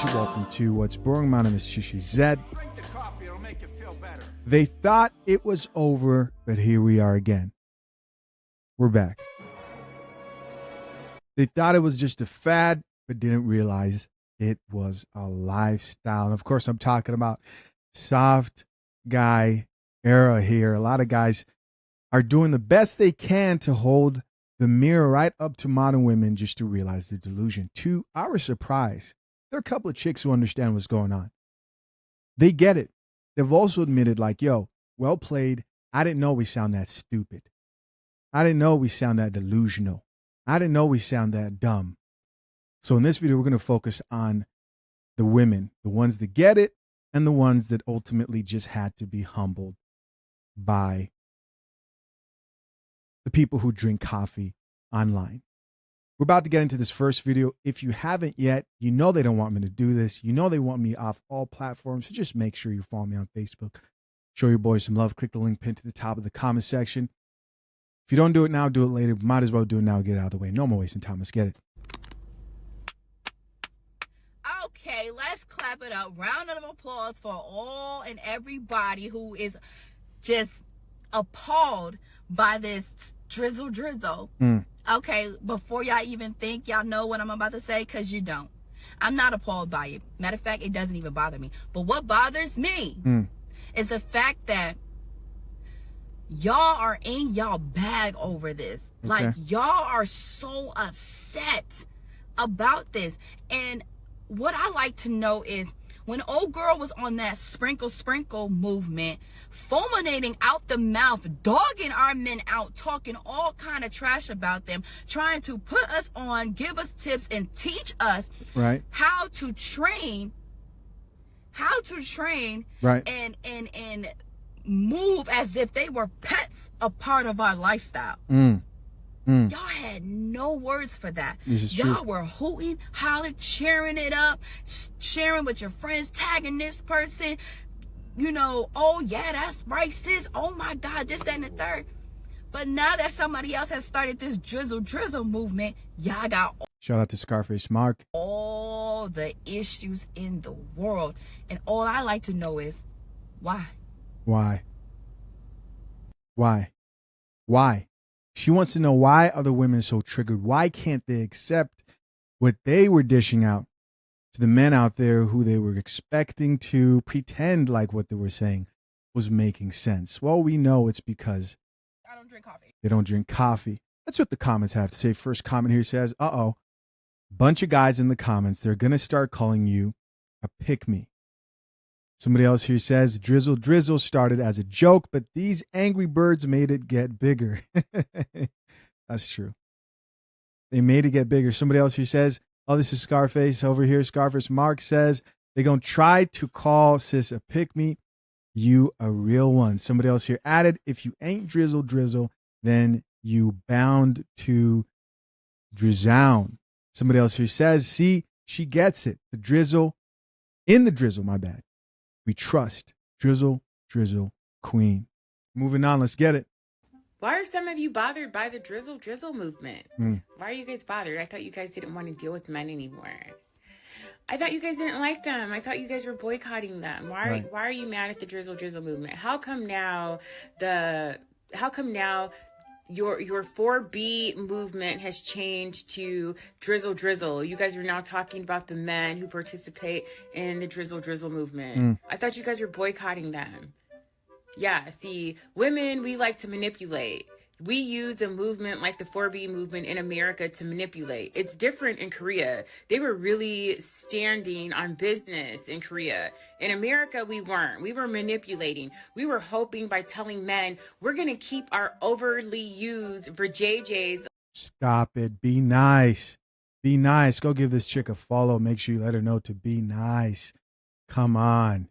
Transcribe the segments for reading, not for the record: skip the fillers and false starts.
welcome to What's Brewing. My name is Shishi Zed. They thought it was over, but here we are again. We're back. They thought it was just a fad, but didn't realize it was a lifestyle. And of course, I'm talking about soft guy era here. A lot of guys are doing the best they can to hold the mirror right up to modern women just to realize their delusion. To our surprise, there are a couple of chicks who understand what's going on. They get it. They've also admitted, like, yo, well played. I didn't know we sound that stupid. I didn't know we sound that delusional. I didn't know we sound that dumb. So in this video, we're going to focus on the women, the ones that get it, and the ones that ultimately just had to be humbled by the people who drink coffee online. We're about to get into this first video. If you haven't yet, you know they don't want me to do this. You know they want me off all platforms. So just make sure you follow me on Facebook. Show your boys some love. Click the link pinned to the top of the comment section. If you don't do it now, do it later. Might as well do it now. Get it out of the way. No more wasting time. Let's get it. Okay, let's clap it up. Round of applause for all and everybody who is just appalled by this drizzle. Okay, before y'all even think y'all know what I'm about to say, because you don't. I'm not appalled by it. Matter of fact, it doesn't even bother me. But what bothers me is the fact that y'all are in y'all bag over this. Okay. Like, y'all are so upset about this. And what I like to know is, when old girl was on that sprinkle movement, fulminating out the mouth, dogging our men out, talking all kind of trash about them, trying to put us on, give us tips, and teach us how to train, and move as if they were pets, a part of our lifestyle. Y'all had no words for that. Y'all were hooting, hollering, cheering it up, sharing with your friends, tagging this person. You know, oh yeah, that's racist. Oh my God, this, that, and the third. But now that somebody else has started this drizzle movement, y'all got shout out to Scarface Mark. All the issues in the world. And all I like to know is, why? Why? She wants to know, why are the women so triggered? Why can't they accept what they were dishing out to the men out there who they were expecting to pretend like what they were saying was making sense? Well, we know it's because I don't drink coffee. They don't drink coffee. That's what the comments have to say. First comment here says, bunch of guys in the comments, they're going to start calling you a pick-me. Somebody else here says, Drizzle started as a joke, but these angry birds made it get bigger. That's true. They made it get bigger. Somebody else here says, this is Scarface over here. Scarface Mark says, they're going to try to call sis a pick-me. You a real one. Somebody else here added, if you ain't Drizzle, then you bound to Drizzle. Somebody else here says, see, she gets it. The drizzle, my bad. We trust. Drizzle, queen. Moving on, let's get it. Why are some of you bothered by the drizzle movement? Why are you guys bothered? I thought you guys didn't want to deal with men anymore. I thought you guys didn't like them. I thought you guys were boycotting them. Why are you mad at the drizzle movement? How come now your 4B movement has changed to drizzle? You guys are now talking about the men who participate in the drizzle movement. I thought you guys were boycotting them. Yeah, see, women, we like to manipulate. We use a movement like the 4B movement in America to manipulate. It's different in Korea. They were really standing on business in Korea. In America, we weren't. We were manipulating. We were hoping by telling men, we're going to keep our overly used vajayjays. Stop it. Be nice. Be nice. Go give this chick a follow. Make sure you let her know to be nice. Come on.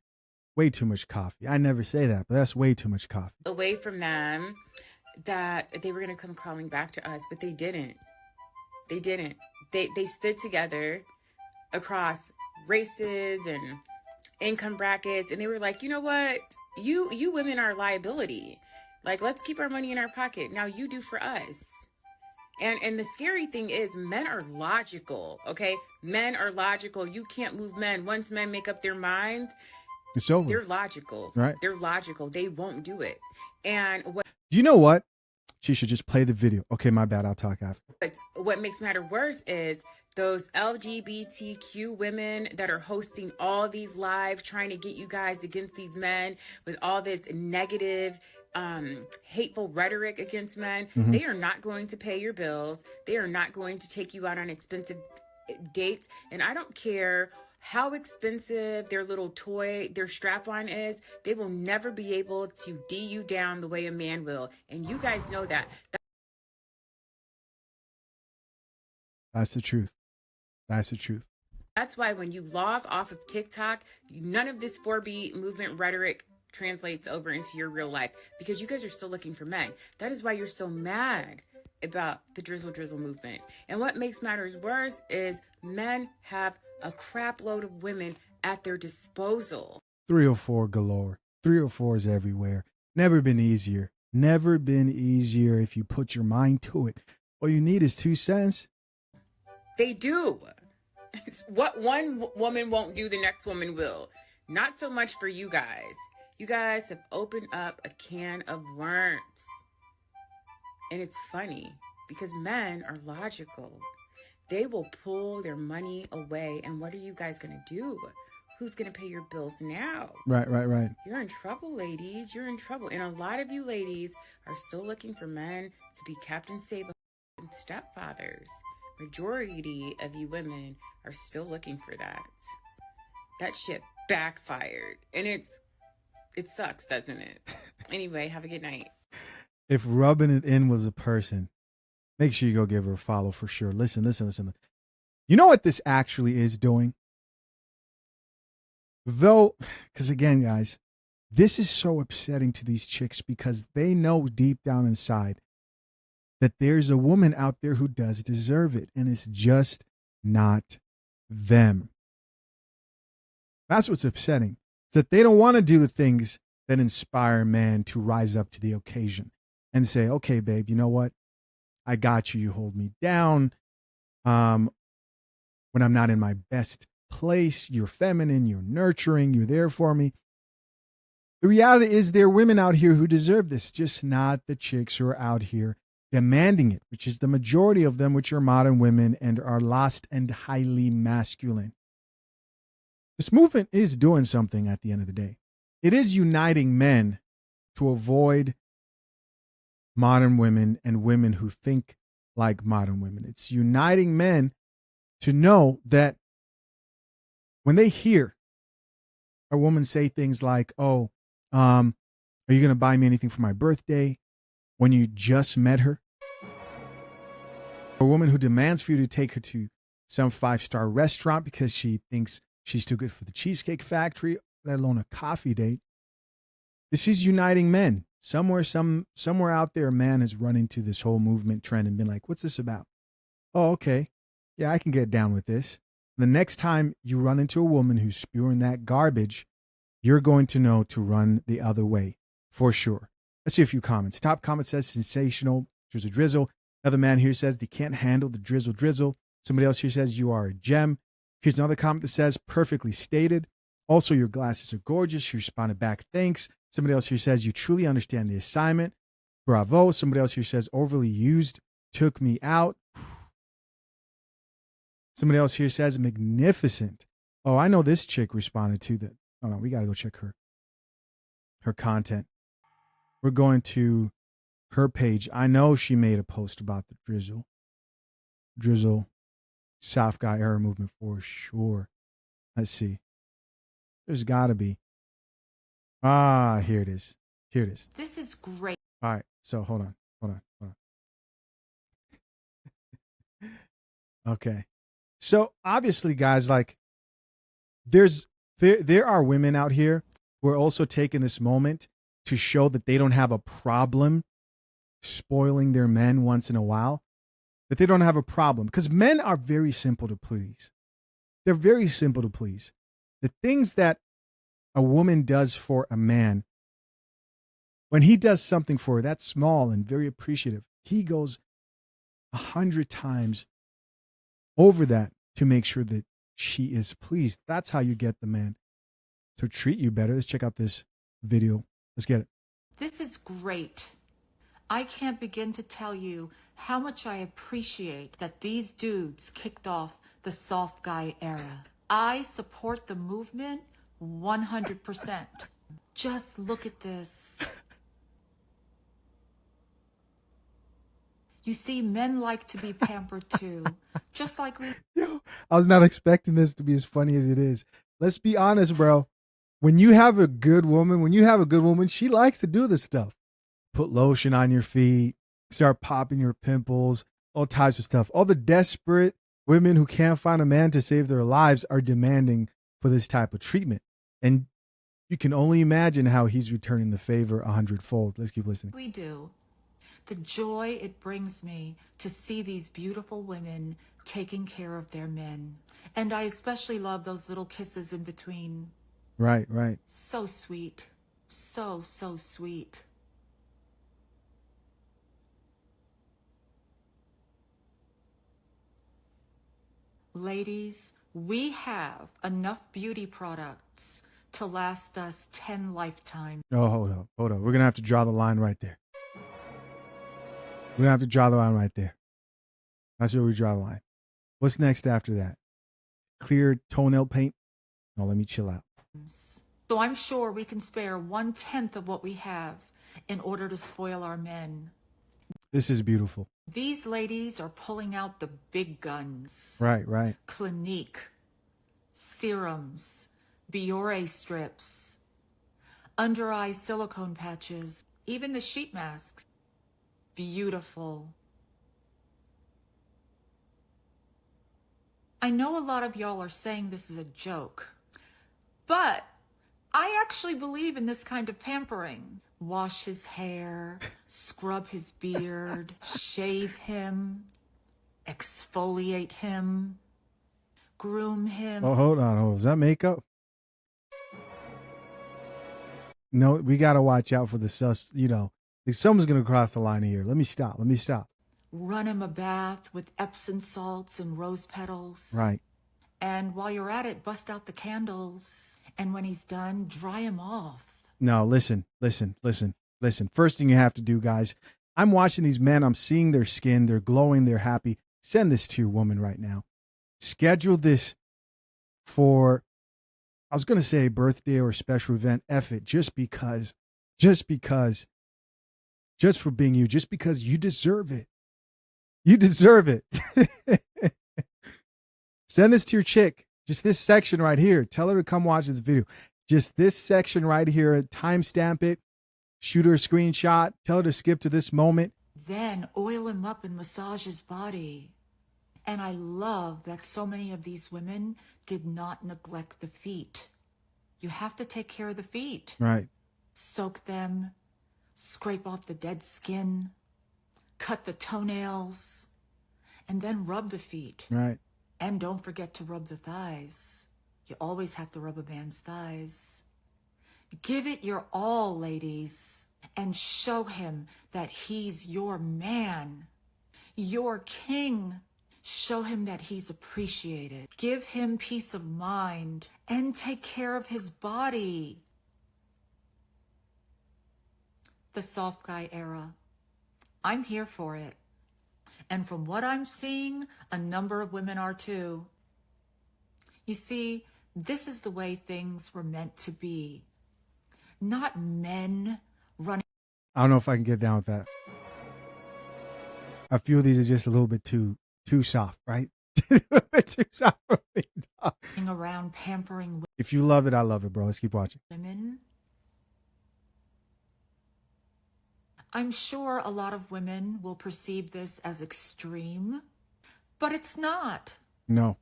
Way too much coffee. I never say that, but that's way too much coffee. Away from them. That they were going to come crawling back to us, but they didn't. They stood together across races and income brackets, and they were like, you know what? You women are a liability. Like, let's keep our money in our pocket. Now you do for us. And the scary thing is men are logical, okay? Men are logical. You can't move men. Once men make up their minds, it's over. They're logical. Right. They're logical. They won't do it. And do you know what? She should just play the video. Okay, my bad. I'll talk after. What makes matter worse is those LGBTQ women that are hosting all these live, trying to get you guys against these men with all this negative, hateful rhetoric against men. Mm-hmm. They are not going to pay your bills. They are not going to take you out on expensive dates. And I don't care how expensive their little toy, their strap-on is, they will never be able to D you down the way a man will. And you guys know that. That's the truth. That's the truth. That's why when you log off of TikTok, none of this 4B movement rhetoric translates over into your real life because you guys are still looking for men. That is why you're so mad about the Drizzle movement. And what makes matters worse is men have a crap load of women at their disposal. 304 galore. 304s everywhere. Never been easier. Never been easier if you put your mind to it. All you need is 2 cents. They do. It's what one woman won't do, the next woman will. Not so much for you guys. You guys have opened up a can of worms. And it's funny because men are logical. They will pull their money away. And what are you guys going to do? Who's going to pay your bills now? Right. You're in trouble, ladies. You're in trouble. And a lot of you ladies are still looking for men to be Captain Sable and stepfathers. Majority of you women are still looking for that. That shit backfired. And it sucks, doesn't it? Anyway, have a good night. If rubbing it in was a person, make sure you go give her a follow for sure. Listen. You know what this actually is doing? Though, because again, guys, this is so upsetting to these chicks because they know deep down inside that there's a woman out there who does deserve it, and it's just not them. That's what's upsetting. It's that they don't want to do the things that inspire man to rise up to the occasion and say, okay, babe, you know what? I got you. You hold me down. When I'm not in my best place, you're feminine, you're nurturing, you're there for me. The reality is there are women out here who deserve this, just not the chicks who are out here demanding it, which is the majority of them, which are modern women and are lost and highly masculine. This movement is doing something at the end of the day. It is uniting men to avoid modern women and women who think like modern women. It's uniting men to know that when they hear a woman say things like, oh, are you going to buy me anything for my birthday? When you just met her, or a woman who demands for you to take her to some 5-star restaurant because she thinks she's too good for the Cheesecake Factory, let alone a coffee date. This is uniting men. Somewhere out there, a man has run into this whole movement trend and been like, what's this about? Oh, okay. Yeah, I can get down with this. The next time you run into a woman who's spewing that garbage, you're going to know to run the other way for sure. Let's see a few comments. Top comment says sensational, Drizzle. Another man here says they can't handle the Drizzle. Somebody else here says you are a gem. Here's another comment that says perfectly stated. Also, your glasses are gorgeous. She responded back, thanks. Somebody else here says you truly understand the assignment. Bravo. Somebody else here says overly used, took me out. Somebody else here says magnificent. Oh, I know this chick responded to that. Oh no, we got to go check her content. We're going to her page. I know she made a post about the Drizzle, South Guy era movement for sure. Let's see. There's got to be. Here it is. This is great. All right. So hold on. Okay. So obviously, guys, like there are women out here who are also taking this moment to show that they don't have a problem spoiling their men once in a while, that they don't have a problem. Because men are very simple to please. They're very simple to please. The things that a woman does for a man, when he does something for her that's small and very appreciative, he goes 100 times over that to make sure that she is pleased. That's how you get the man to treat you better. Let's check out this video. Let's get it. This is great. I can't begin to tell you how much I appreciate that these dudes kicked off the soft guy era. I support the movement 100%. Just look at this. You see, men like to be pampered too, just like we. Yo, I was not expecting this to be as funny as it is. Let's be honest, bro. When you have a good woman, she likes to do this stuff. Put lotion on your feet, start popping your pimples, all types of stuff. All the desperate women who can't find a man to save their lives are demanding for this type of treatment. And you can only imagine how he's returning the favor 100-fold. Let's keep listening. We do. The joy it brings me to see these beautiful women taking care of their men. And I especially love those little kisses in between. Right, right. So sweet. So, so sweet. Ladies, we have enough beauty products to last us 10 lifetimes. Oh, hold up. We're going to have to draw the line right there. We're going to have to draw the line right there. That's where we draw the line. What's next after that? Clear toenail paint? No, let me chill out. So I'm sure we can spare 1/10 of what we have in order to spoil our men. This is beautiful. These ladies are pulling out the big guns. Right, right. Clinique, serums, Biore strips, under eye silicone patches, even the sheet masks. Beautiful. I know a lot of y'all are saying this is a joke, but I actually believe in this kind of pampering. Wash his hair, scrub his beard, shave him, exfoliate him, groom him. Oh, hold on. Is that makeup? No, we got to watch out for the sus. You know, someone's going to cross the line here. Let me stop. Run him a bath with Epsom salts and rose petals. Right. And while you're at it, bust out the candles. And when he's done, dry him off. No, listen. First thing you have to do, guys, I'm watching these men. I'm seeing their skin. They're glowing. They're happy. Send this to your woman right now. Schedule this for, I was going to say a birthday or a special event. F it. Just for being you, just because you deserve it. You deserve it. Send this to your chick. Just this section right here. Tell her to come watch this video. Just this section right here. Timestamp it. Shoot her a screenshot. Tell her to skip to this moment. Then oil him up and massage his body. And I love that so many of these women did not neglect the feet. You have to take care of the feet. Right. Soak them. Scrape off the dead skin. Cut the toenails. And then rub the feet. Right. And don't forget to rub the thighs. You always have to rub a man's thighs. Give it your all, ladies, and show him that he's your man, your king. Show him that he's appreciated. Give him peace of mind and take care of his body. The soft guy era. I'm here for it. And from what I'm seeing, a number of women are too. You see, this is the way things were meant to be. Not men running. I don't know if I can get down with that. A few of these are just a little bit too soft, right? Too soft for me. Around pampering If you love it, I love it, bro. Let's keep watching. women. I'm sure a lot of women will perceive this as extreme, but it's not. No.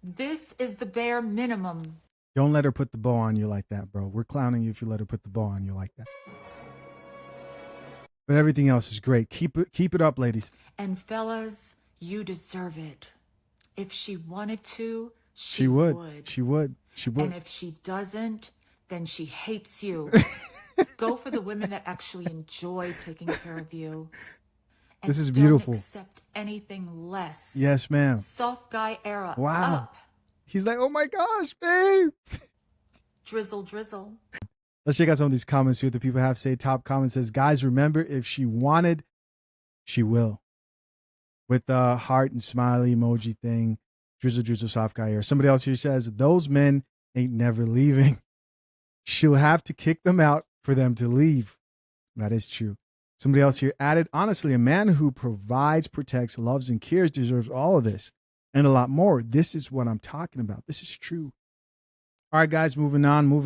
This is the bare minimum. Don't let her put the bow on you like that, bro. We're clowning you if you let her put the bow on you like that. But everything else is great. Keep it up, ladies. And fellas, you deserve it. If she wanted to, She would. She would. And if she doesn't, then she hates you. Go for the women that actually enjoy taking care of you. This is And beautiful. Don't accept anything less. Yes, ma'am. Soft guy era. Wow. Up. He's like, oh my gosh, babe. Drizzle, drizzle. Let's check out some of these comments, see what the people have to say. Top comment says, guys, remember, if she wanted, she will. With the heart and smiley emoji thing. Drizzle, drizzle, soft guy here. Somebody else here says, those men ain't never leaving. She'll have to kick them out for them to leave. That is true. Somebody else here added, honestly, a man who provides, protects, loves, and cares deserves all of this and a lot more. This is what I'm talking about. This is true. All right, guys, moving on. There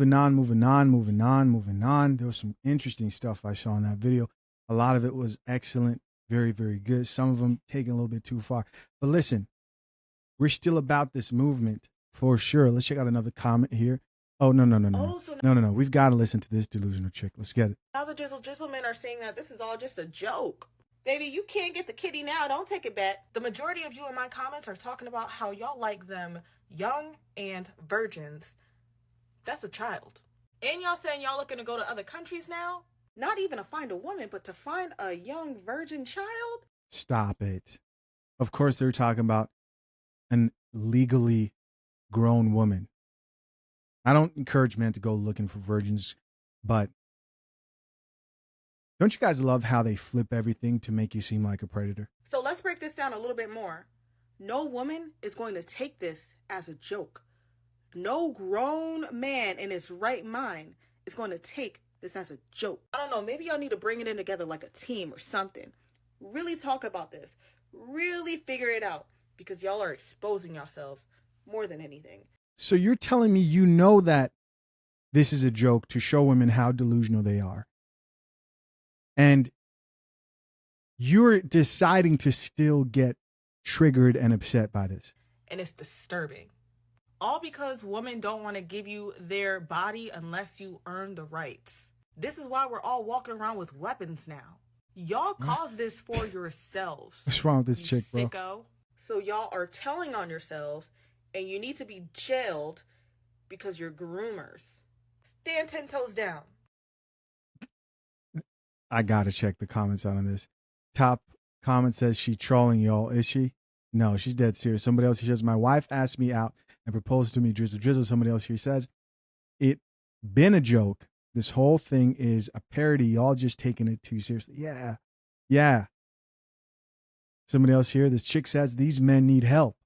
was some interesting stuff I saw in that video. A lot of it was excellent. Very, very good. Some of them taking a little bit too far. But listen, we're still about this movement for sure. Let's check out another comment here. Oh, no. No. We've got to listen to this delusional chick. Let's get it. Now the Drizzle men are saying that this is all just a joke. Baby, you can't get the kitty now. Don't take it back. The majority of you in my comments are talking about how y'all like them young and virgins. That's a child. And y'all saying y'all looking to go to other countries now? Not even to find a woman, but to find a young virgin child? Stop it. Of course, they're talking about an legally grown woman. I don't encourage men to go looking for virgins, but don't you guys love how they flip everything to make you seem like a predator? So let's break this down a little bit more. No woman is going to take this as a joke. No grown man in his right mind is going to take this as a joke. I don't know, maybe y'all need to bring it in together like a team or something. Really talk about this. Really figure it out, because y'all are exposing yourselves more than anything. So you're telling me you know that this is a joke to show women how delusional they are. And you're deciding to still get triggered and upset by this. And it's disturbing. All because women don't want to give you their body unless you earn the rights. This is why we're all walking around with weapons now. Y'all caused this for yourselves. What's wrong with this chick, bro? Sicko. So y'all are telling on yourselves, and you need to be jailed because you're groomers. Stand 10 toes down. I gotta check the comments out on this. Top comment says, she trolling y'all. Is she? No, she's dead serious. Somebody else here says, my wife asked me out and proposed to me. Drizzle. Somebody else here says, it been a joke. This whole thing is a parody. Y'all just taking it too seriously. Yeah. Somebody else here, this chick says, these men need help.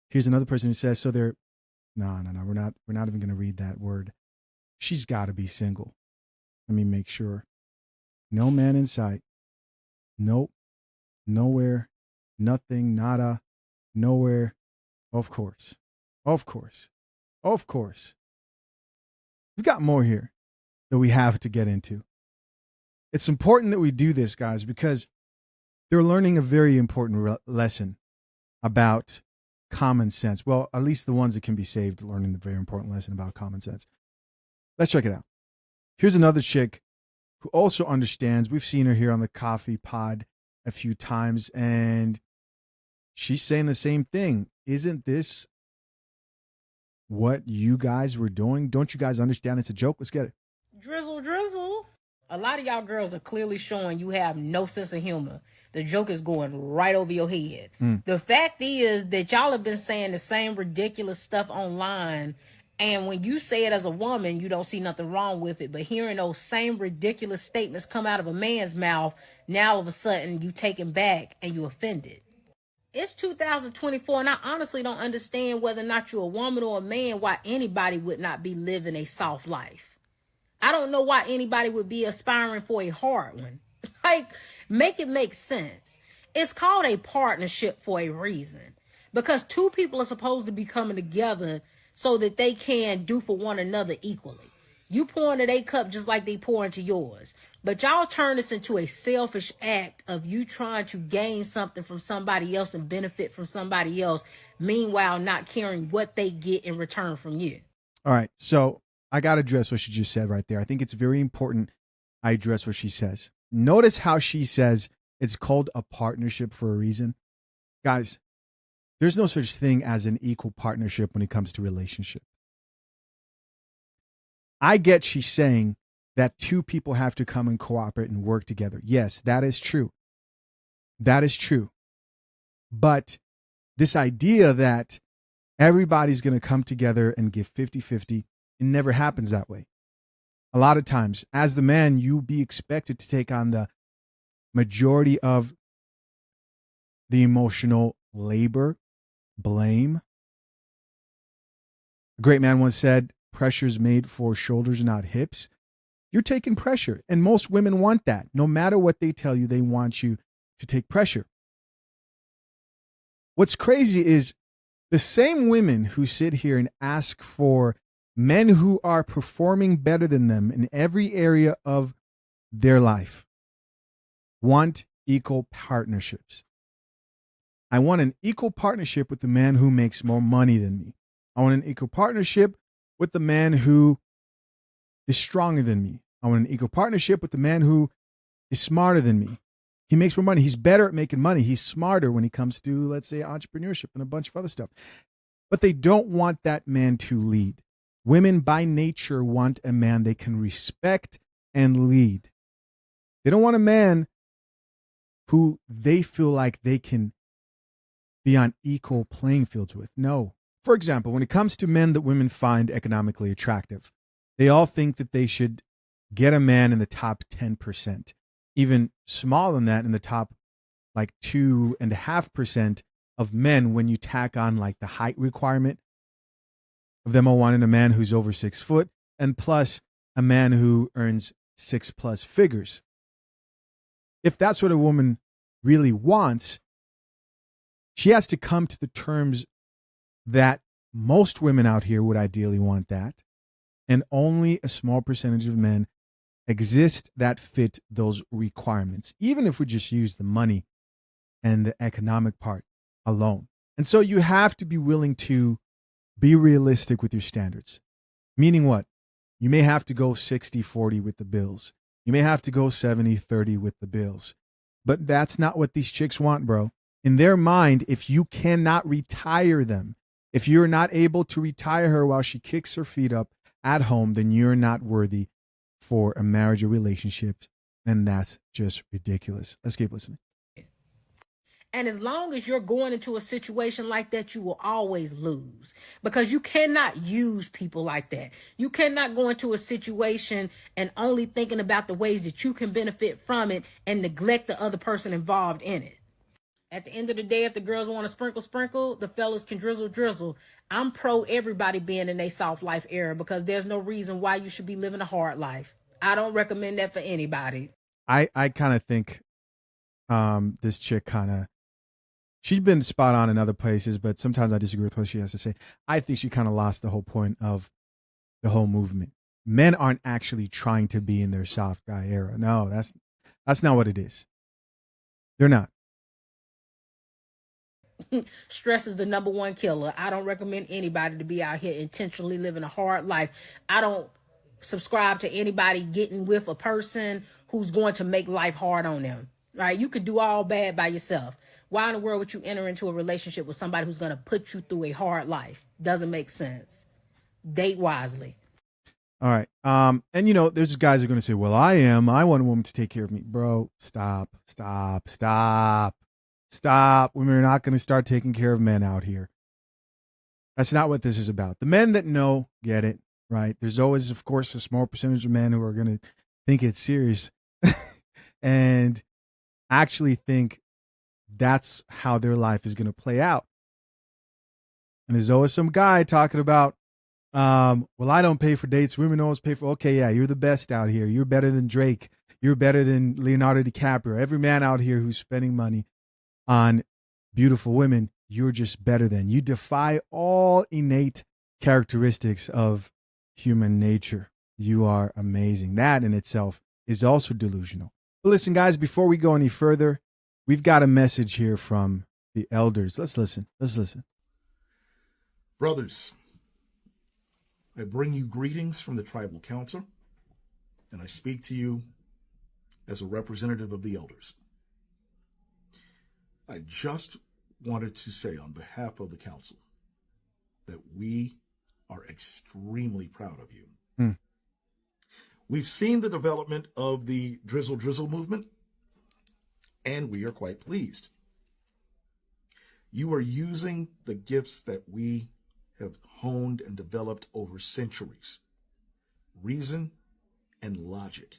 Here's another person who says, so they're, no. We're not even going to read that word. She's got to be single. Let me make sure. No man in sight. Nope. Nowhere. Nothing. Nada. Nowhere. Of course. We've got more here that we have to get into. It's important that we do this, guys, because they're learning a very important lesson about common sense. Well, at least the ones that can be saved are learning the very important lesson about common sense. Let's check it out. Here's another chick who also understands. We've seen her here on the coffee pod a few times, and she's saying the same thing. Isn't this what you guys were doing? Don't you guys understand it's a joke? Let's get it. Drizzle. A lot of y'all girls are clearly showing you have no sense of humor. The joke is going right over your head. The fact is that y'all have been saying the same ridiculous stuff online, and when you say it as a woman, you don't see nothing wrong with it. But hearing those same ridiculous statements come out of a man's mouth, now all of a sudden you take him back and you offended. It's 2024, and I honestly don't understand whether or not you're a woman or a man, why anybody would not be living a soft life. I don't know why anybody would be aspiring for a hard one. Like, make it make sense. It's called a partnership for a reason. Because two people are supposed to be coming together so that they can do for one another equally. You pour into their cup just like they pour into yours. But y'all turn this into a selfish act of you trying to gain something from somebody else and benefit from somebody else, meanwhile not caring what they get in return from you. All right, so I got to address what she just said right there. I think it's very important I address what she says. Notice how she says it's called a partnership for a reason. Guys, there's no such thing as an equal partnership when it comes to relationship. I get she's saying that two people have to come and cooperate and work together. Yes, that is true. That is true. But this idea that everybody's going to come together and give 50-50, it never happens that way. A lot of times, as the man, you be expected to take on the majority of the emotional labor, blame. A great man once said, pressure's made for shoulders, not hips. You're taking pressure. And most women want that. No matter what they tell you, they want you to take pressure. What's crazy is the same women who sit here and ask for men who are performing better than them in every area of their life want equal partnerships. I want an equal partnership with the man who makes more money than me. I want an equal partnership with the man who is stronger than me. I want an equal partnership with the man who is smarter than me. He makes more money. He's better at making money. He's smarter when it comes to, let's say, entrepreneurship and a bunch of other stuff. But they don't want that man to lead. Women by nature want a man they can respect and lead. They don't want a man who they feel like they can be on equal playing fields with. No. For example, when it comes to men that women find economically attractive, they all think that they should get a man in the top 10%, even smaller than that, in the top like 2.5% of men when you tack on like the height requirement of them all wanting a man who's over 6 foot and plus a man who earns 6+ figures. If that's what a woman really wants, she has to come to the terms that most women out here would ideally want that. And only a small percentage of men exist that fit those requirements, even if we just use the money and the economic part alone. And so you have to be willing to be realistic with your standards. Meaning what? You may have to go 60-40 with the bills. You may have to go 70-30 with the bills. But that's not what these chicks want, bro. In their mind, if you cannot retire them, if you're not able to retire her while she kicks her feet up at home, then you're not worthy for a marriage or relationship. And that's just ridiculous. Let's keep listening. And as long as you're going into a situation like that, you will always lose, because you cannot use people like that. You cannot go into a situation and only thinking about the ways that you can benefit from it and neglect the other person involved in it. At the end of the day, if the girls want to sprinkle, the fellas can drizzle. I'm pro everybody being in a soft life era, because there's no reason why you should be living a hard life. I don't recommend that for anybody. I kind of think this chick she's been spot on in other places, but sometimes I disagree with what she has to say. I think she kind of lost the whole point of the whole movement. Men aren't actually trying to be in their soft guy era. No, that's not what it is. They're not. Stress is the number one killer. I don't recommend anybody to be out here intentionally living a hard life. I don't subscribe to anybody getting with a person who's going to make life hard on them. Right? You could do all bad by yourself. Why in the world would you enter into a relationship with somebody who's going to put you through a hard life? Doesn't make sense. Date wisely. All right. And you know, there's guys who are going to say, well, I want a woman to take care of me. Bro, stop. Women are not going to start taking care of men out here. That's not what this is about. The men that know, get it, right? There's always, of course, a small percentage of men who are going to think it's serious and actually think that's how their life is going to play out. And there's always some guy talking about, well, I don't pay for dates. Women always pay for, okay, yeah, you're the best out here. You're better than Drake. You're better than Leonardo DiCaprio. Every man out here who's spending money on beautiful women, you're just better than. You defy all innate characteristics of human nature. You are amazing. That in itself is also delusional. But listen, guys, before we go any further, we've got a message here from the elders. Let's listen. Brothers, I bring you greetings from the tribal council, and I speak to you as a representative of the elders. I just wanted to say on behalf of the council that we are extremely proud of you. We've seen the development of the Drizzle movement, and we are quite pleased. You are using the gifts that we have honed and developed over centuries, reason and logic.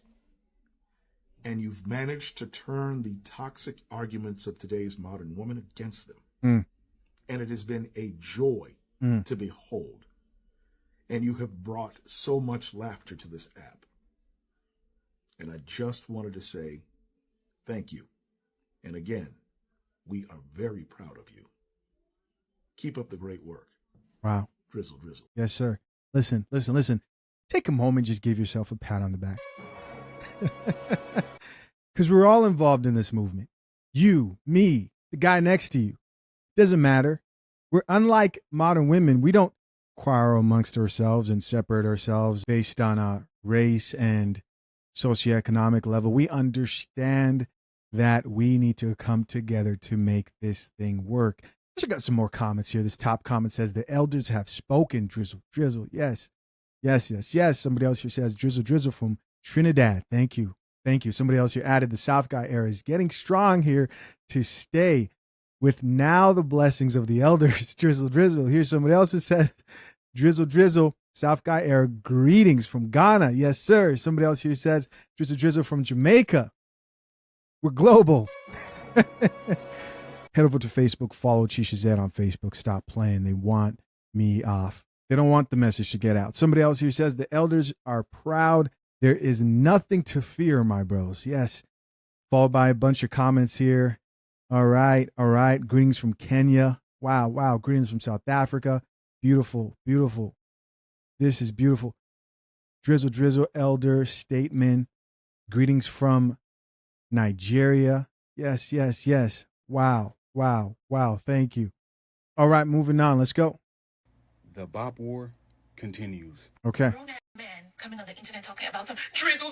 And you've managed to turn the toxic arguments of today's modern woman against them. And it has been a joy to behold. And you have brought so much laughter to this app. And I just wanted to say thank you. And again, we are very proud of you. Keep up the great work. Wow. Drizzle, Drizzle. Yes, sir. Listen. Take a moment, just give yourself a pat on the back. Because we're all involved in this movement. You, me, the guy next to you. Doesn't matter. We're unlike modern women. We don't quarrel amongst ourselves and separate ourselves based on race and socioeconomic level. We understand that we need to come together to make this thing work. I got some more comments here. This top comment says, the elders have spoken. Drizzle, Drizzle. Yes. Somebody else here says, Drizzle from Trinidad. Thank you. Somebody else here added, the South Guy era is getting strong here to stay with now the blessings of the elders. Drizzle. Here's somebody else who says, Drizzle, South Guy era, greetings from Ghana. Yes, sir. Somebody else here says, Drizzle from Jamaica. We're global. Head over to Facebook, follow Chisha Zed on Facebook. Stop playing. They want me off. They don't want the message to get out. Somebody else here says, the elders are proud. There is nothing to fear, my bros. Yes. Followed by a bunch of comments here. All right. Greetings from Kenya. Wow. Greetings from South Africa. Beautiful. This is beautiful. Drizzle, elder, statement. Greetings from Nigeria. Yes. Wow. Thank you. All right, moving on. Let's go. The bop war continues. Okay. Grown man coming on the internet talking about some drizzle.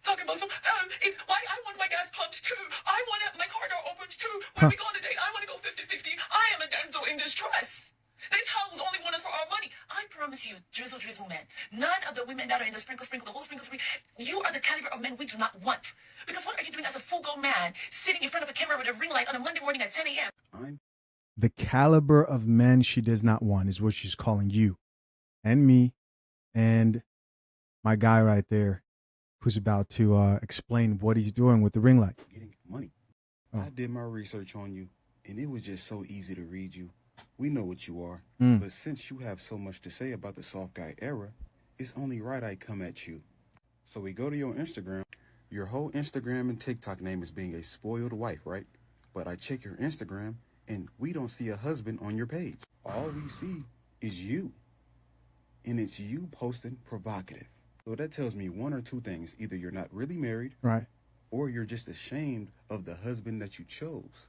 Talking about some, why I want my gas pumped too. I want my car door opened too. When we go on a date, I want to go 50-50. I am a damsel in distress. This house only want us for our money. I promise you, drizzle man, none of the women that are in the sprinkle, the whole sprinkle, you are the caliber of men we do not want. Because what are you doing as a full-grown man sitting in front of a camera with a ring light on a Monday morning at 10 a.m.? The caliber of men she does not want is what she's calling you and me and my guy right there who's about to explain what he's doing with the ring light. Getting money. I did my research on you, and it was just so easy to read you. We know what you are, but since you have so much to say about the soft guy era, it's only right I come at you. So we go to your Instagram. Your whole Instagram and TikTok name is being a spoiled wife, right? But I check your Instagram, and we don't see a husband on your page. All we see is you. And it's you posting provocative. So that tells me one or two things. Either you're not really married, right, or you're just ashamed of the husband that you chose.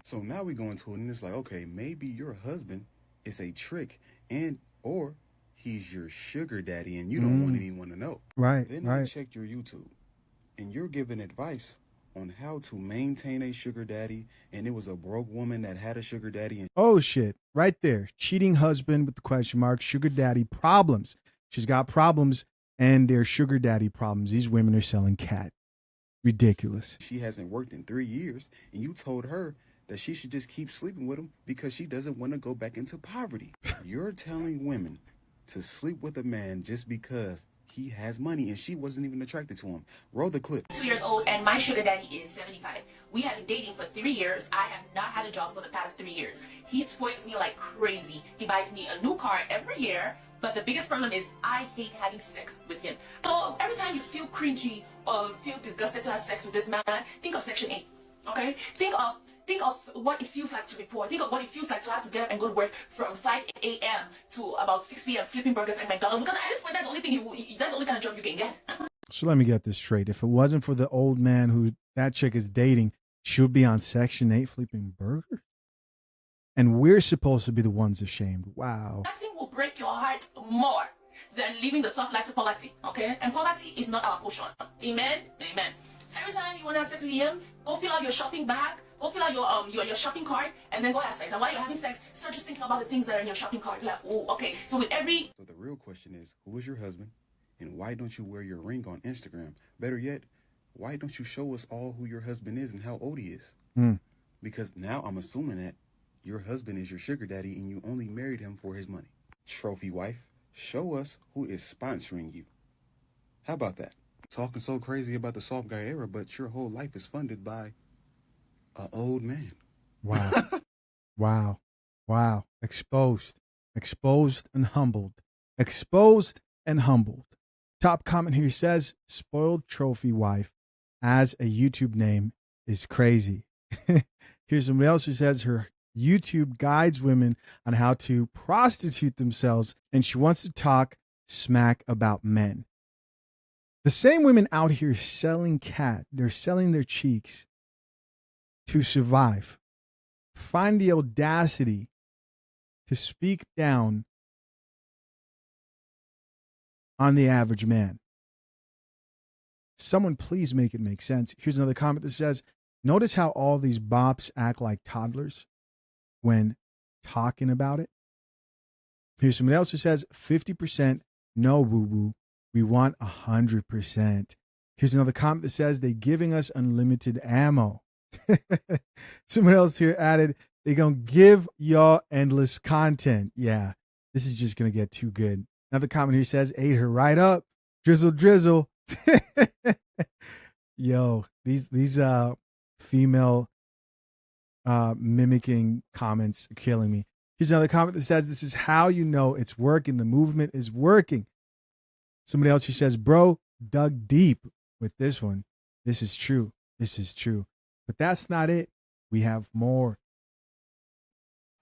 So now we go into it, and it's like, okay, maybe your husband is a trick, and or he's your sugar daddy, and you don't want anyone to know. Right. Then I checked your YouTube, and you're giving advice on how to maintain a sugar daddy, and it was a broke woman that had a sugar daddy. And oh, shit. Right there. Cheating husband with the question mark, sugar daddy problems. She's got problems, and they're sugar daddy problems. These women are selling cat. Ridiculous. She hasn't worked in 3 years, and you told her that she should just keep sleeping with him because she doesn't want to go back into poverty. You're telling women to sleep with a man just because he has money and she wasn't even attracted to him. Roll the clip. 2 years old and my sugar daddy is 75. We have been dating for 3 years. I have not had a job for the past 3 years. He spoils me like crazy. He buys me a new car every year. But the biggest problem is I hate having sex with him. So every time you feel cringy or feel disgusted to have sex with this man, think of Section 8, okay? Think of what it feels like to be poor. Think of what it feels like to have to get up and go to work from 5 a.m. to about 6 p.m. flipping burgers at McDonald's. Because at this point, that's the only thing that's the only kind of job you can get. So let me get this straight. If it wasn't for the old man who that chick is dating, she would be on Section 8 flipping burgers? And we're supposed to be the ones ashamed. Wow. Nothing will break your heart more than living the soft life to poverty, okay? And poverty is not our portion. Amen? Amen. So every time you want to have sex with him, go fill out your shopping bag, go fill out your shopping cart, and then go have sex. And while you're having sex, start just thinking about the things that are in your shopping cart. You're like, oh, okay. So with every... So the real question is, who is your husband? And why don't you wear your ring on Instagram? Better yet, why don't you show us all who your husband is and how old he is? Because now I'm assuming that your husband is your sugar daddy and you only married him for his money. Trophy wife, show us who is sponsoring you. How about that? Talking so crazy about the soft guy era, but your whole life is funded by an old man. Wow. Wow. Wow. Exposed. Exposed and humbled. Exposed and humbled. Top comment here says, spoiled trophy wife as a YouTube name is crazy. Here's somebody else who says her YouTube guides women on how to prostitute themselves, and she wants to talk smack about men. The same women out here selling they're selling their cheeks to survive. Find the audacity to speak down on the average man. Someone please make it make sense. Here's another comment that says, notice how all these bops act like toddlers when talking about it. Here's somebody else who says 50% no boo-boo. We want 100%. Here's another comment that says they giving us unlimited ammo. Someone else here added, they gonna give y'all endless content. Yeah, this is just gonna get too good. Another comment here says, ate her right up. Drizzle, drizzle. Yo, these female mimicking comments are killing me. Here's another comment that says, this is how you know it's working. The movement is working. Somebody else who says, bro, dug deep with this one. This is true. This is true. But that's not it. We have more.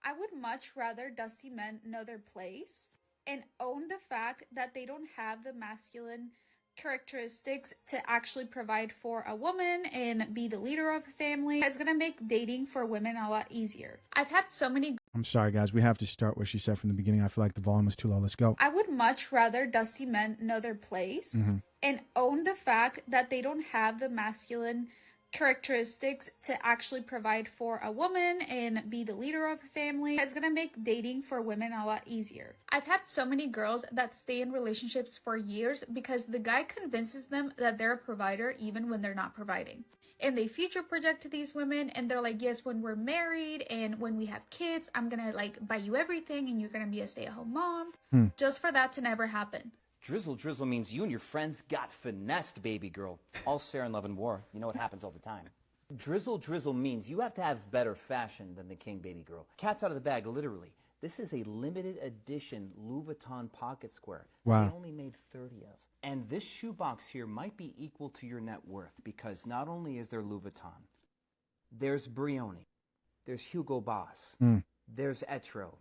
I would much rather dusty men know their place and own the fact that they don't have the masculine characteristics to actually provide for a woman and be the leader of a family. It's gonna make dating for women a lot easier. I've had so many. I'm sorry, guys. We have to start what she said from the beginning. I feel like the volume was too low. Let's go. I would much rather dusty men know their place and own the fact that they don't have the masculine characteristics to actually provide for a woman and be the leader of a family. It's gonna make dating for women a lot easier. I've had so many girls that stay in relationships for years because the guy convinces them that they're a provider even when they're not providing. And they future project to these women and they're like, yes, when we're married and when we have kids, I'm gonna like buy you everything and you're gonna be a stay-at-home mom. Just for that to never happen. Drizzle drizzle means you and your friends got finessed, baby girl. All fair in love and war. You know it happens all the time. Drizzle drizzle means you have to have better fashion than the king, baby girl. Cat's out of the bag, literally. This is a limited edition Louis Vuitton pocket square. Wow. They only made 30 of. And this shoebox here might be equal to your net worth because not only is there Louis Vuitton, there's Brioni, there's Hugo Boss, there's Etro,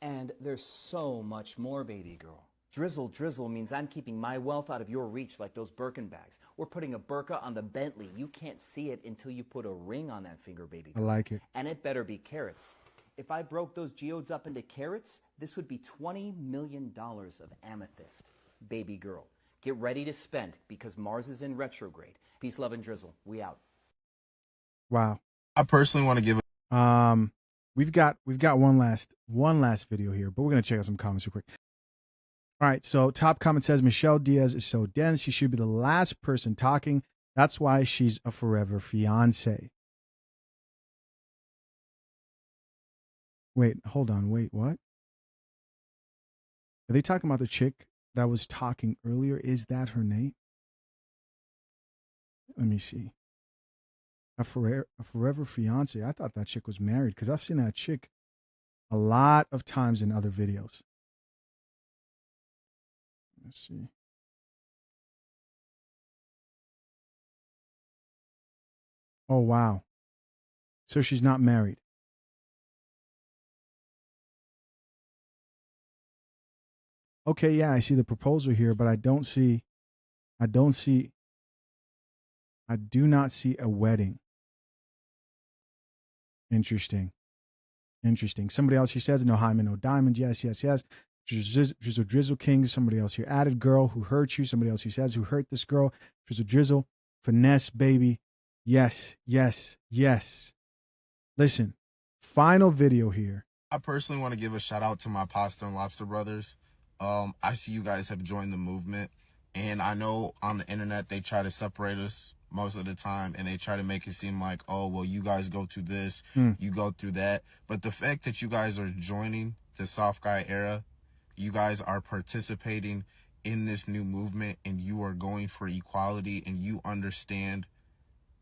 and there's so much more, baby girl. Drizzle drizzle means I'm keeping my wealth out of your reach like those Birkin bags. We're putting a burqa on the Bentley. You can't see it until you put a ring on that finger, baby girl. I like it. And it better be carats. If I broke those geodes up into carats, this would be $20 million of amethyst. Baby girl, get ready to spend because Mars is in retrograde. Peace, love, and drizzle. We out. Wow. I personally want to give We've got one last video here, but we're gonna check out some comments real quick. All right, so top comment says Michelle Diaz is so dense. She should be the last person talking. That's why she's a forever fiance. Wait, hold on. Wait, what? Are they talking about the chick that was talking earlier? Is that her name? Let me see. A forever fiance. I thought that chick was married because I've seen that chick a lot of times in other videos. Let's see. Oh, wow. So she's not married. Okay, yeah, I see the proposal here, but I do not see a wedding. Interesting. Somebody else here says, no hymen, no diamond. Yes. Drizzle Drizzle Kings. Somebody else here added, girl who hurt you. Somebody else who says, who hurt this girl. Drizzle. Finesse, baby. Yes. Listen, final video here. I personally want to give a shout out to my pasta and lobster brothers. I see you guys have joined the movement. And I know on the internet they try to separate us most of the time, and they try to make it seem like, oh, well, you guys go through this, you go through that. But the fact that you guys are joining the soft guy era, you guys are participating in this new movement, and you are going for equality, and you understand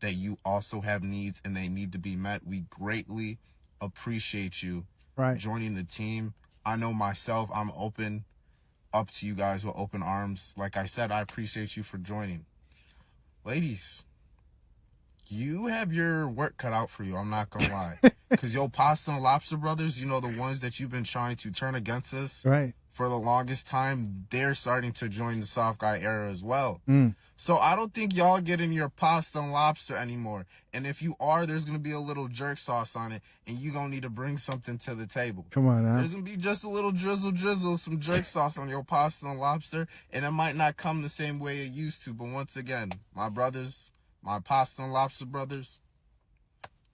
that you also have needs and they need to be met. We greatly appreciate you joining the team. I know myself, I'm open up to you guys with open arms. Like I said, I appreciate you for joining. Ladies, you have your work cut out for you, I'm not gonna lie. Because yo, Pasta and Lobster Brothers, you know, the ones that you've been trying to turn against us for the longest time, they're starting to join the soft guy era as well. So I don't think y'all getting your pasta and lobster anymore. And if you are, there's going to be a little jerk sauce on it, and you're going to need to bring something to the table. Come on, huh? There's going to be just a little drizzle, some jerk sauce on your pasta and lobster, and it might not come the same way it used to. But once again, my brothers, my pasta and lobster brothers,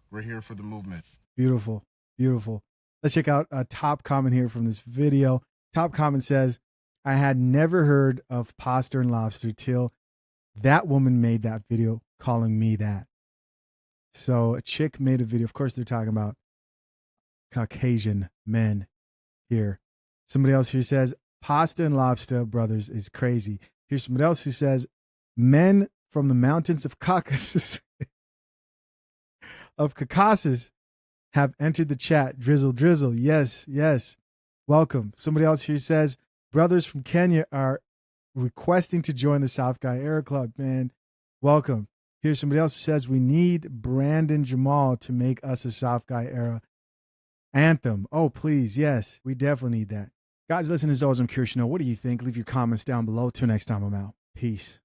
we're here for the movement. Beautiful. Beautiful. Let's check out a top comment here from this video. Top comment says, I had never heard of pasta and lobster till that woman made that video calling me that. So a chick made a video. Of course, they're talking about Caucasian men here. Somebody else here says, pasta and lobster brothers is crazy. Here's somebody else who says, men from the mountains of Caucasus, have entered the chat. Drizzle. Yes. Welcome. Somebody else here says, brothers from Kenya are requesting to join the Soft Guy Era Club. Man, welcome. Here's somebody else who says, we need Brandon Jamal to make us a Soft Guy Era anthem. Oh, please. Yes, we definitely need that. Guys, listen, as always, I'm curious to know, what do you think? Leave your comments down below. Till next time, I'm out. Peace.